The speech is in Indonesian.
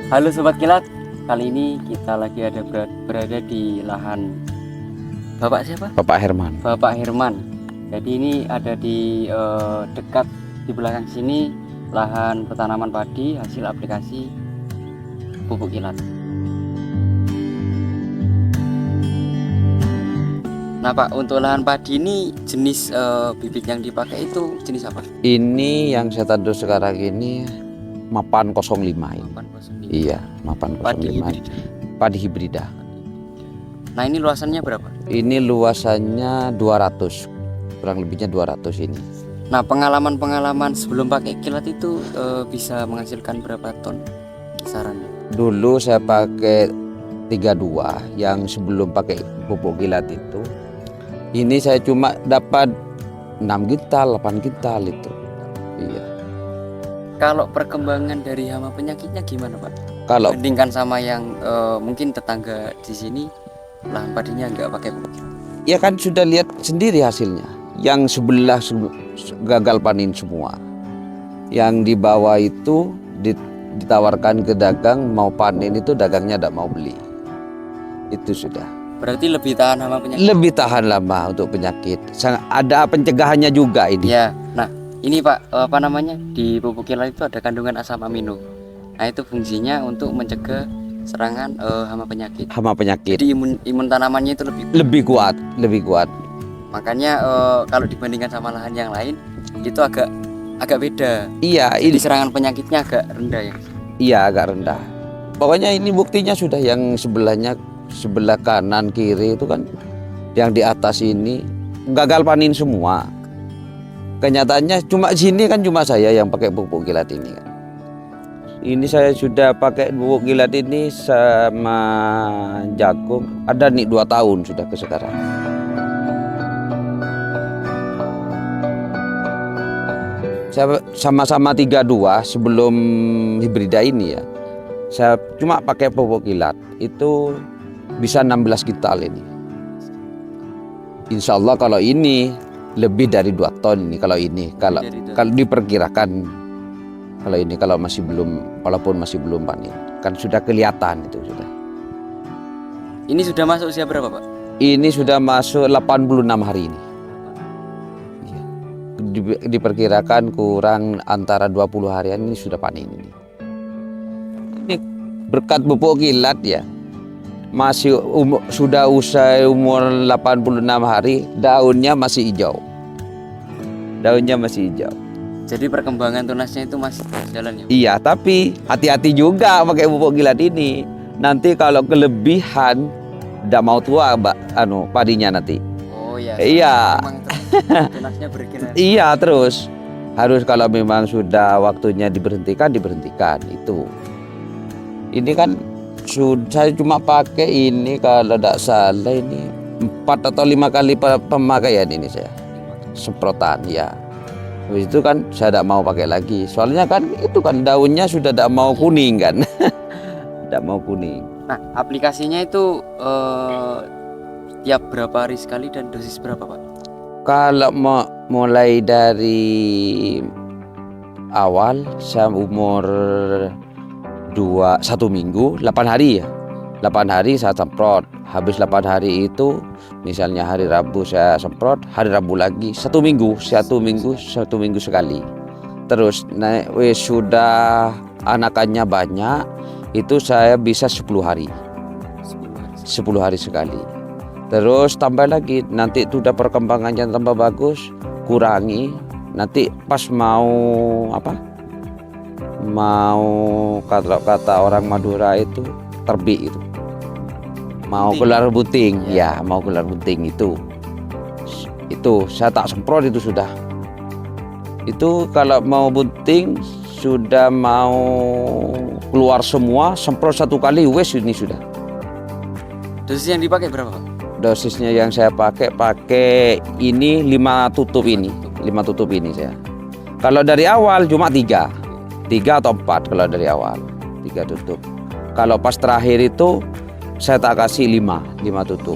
Halo Sobat Kilat, kali ini kita lagi berada di lahan Bapak siapa? Bapak Herman. Bapak Herman. Jadi ini ada di dekat di belakang sini lahan petanaman padi hasil aplikasi pupuk kilat. Nah Pak, untuk lahan padi ini jenis bibit yang dipakai itu jenis apa? Ini yang saya tandur sekarang ini Mapan 05 ini. Mapan 05. Iya, Mapan 05. Padi hibrida. Padi hibrida. Nah ini luasannya berapa? Ini luasannya 200, kurang lebihnya 200 ini. Nah pengalaman sebelum pakai kilat itu bisa menghasilkan berapa ton kisarannya? Dulu saya pakai 32, yang sebelum pakai pupuk kilat itu. Ini saya cuma dapat 6 kintal, 8 kintal itu. Iya. Kalau perkembangan dari hama penyakitnya gimana Pak? Kalau Bandingkan sama yang mungkin tetangga di sini lahan padinya nggak pakai pupuk kilat. ya kan sudah lihat sendiri hasilnya. Yang sebelah gagal panen semua. Yang di bawah itu ditawarkan ke dagang mau panen itu dagangnya tidak mau beli. Itu sudah. Berarti lebih tahan hama penyakit. Lebih tahan lama untuk penyakit. Ada pencegahannya juga ini. Ya, nah ini Pak apa namanya di pupuk kilat itu ada kandungan asam amino. Nah itu fungsinya untuk mencegah serangan hama penyakit. Hama penyakit. Jadi imun tanamannya itu Lebih kuat, lebih kuat. Makanya kalau dibandingkan sama lahan yang lain itu agak beda. Iya, Jadi ini serangan penyakitnya agak rendah ya. iya agak rendah. Pokoknya ini buktinya sudah yang sebelah kanan kiri itu kan yang di atas ini gagal panen semua. Kenyataannya cuma sini kan cuma saya yang pakai pupuk kilat ini kan. Ini saya sudah pakai pupuk kilat ini sama jagung ada nih 2 tahun sudah ke sekarang. Saya sama-sama 32 sebelum hibrida ini ya. Saya cuma pakai pupuk kilat itu bisa 16 kintal ini. Insya Allah kalau ini lebih dari 2 ton ini kalau diperkirakan kalau masih belum walaupun masih belum panen kan sudah kelihatan itu sudah. Ini sudah masuk usia berapa Pak? Ini sudah masuk 86 hari ini. Iya. Diperkirakan kurang antara 20 harian ini sudah panen ini. Ini berkat pupuk kilat ya. Masih sudah usai umur 86 hari, daunnya masih hijau. Daunnya masih hijau. Jadi perkembangan tunasnya itu masih jalan ya? Iya, tapi hati-hati juga pakai pupuk kilat ini. Nanti kalau kelebihan udah mau tua, padinya nanti. Oh ya. Iya. Tunasnya bergerak. Iya, terus harus kalau memang sudah waktunya diberhentikan itu. Ini kan saya cuma pakai ini kalau tidak salah ini 4 atau 5 kali pemakaian ini saya semprotan ya. Habis itu kan saya tidak mau pakai lagi. Soalnya kan itu kan daunnya sudah tidak mau kuning kan. Tidak mau kuning. Nah, aplikasinya itu tiap berapa hari sekali dan dosis berapa Pak? Kalau mulai dari awal saya umur 1 minggu 8 hari ya. 8 hari saya semprot. Habis 8 hari itu misalnya hari Rabu saya semprot, hari Rabu lagi 1 minggu sekali. Terus sudah anakannya banyak itu saya bisa 10 hari. 10 hari sekali. Terus tambah lagi nanti itu udah perkembangannya tambah bagus, kurangi. Nanti pas mau kata orang Madura itu terbit itu. Mau gelar bunting, ya mau gelar bunting itu saya tak semprot itu sudah. Itu kalau mau bunting sudah mau keluar semua semprot 1 kali wes ini sudah. Dosis yang dipakai berapa Pak? Dosisnya yang saya pakai ini 5 tutup ini, 5 tutup ini saya. Kalau dari awal cuma 3 atau 4 kalau dari awal 3 tutup. Kalau pas terakhir itu saya tak kasih 5 tutup.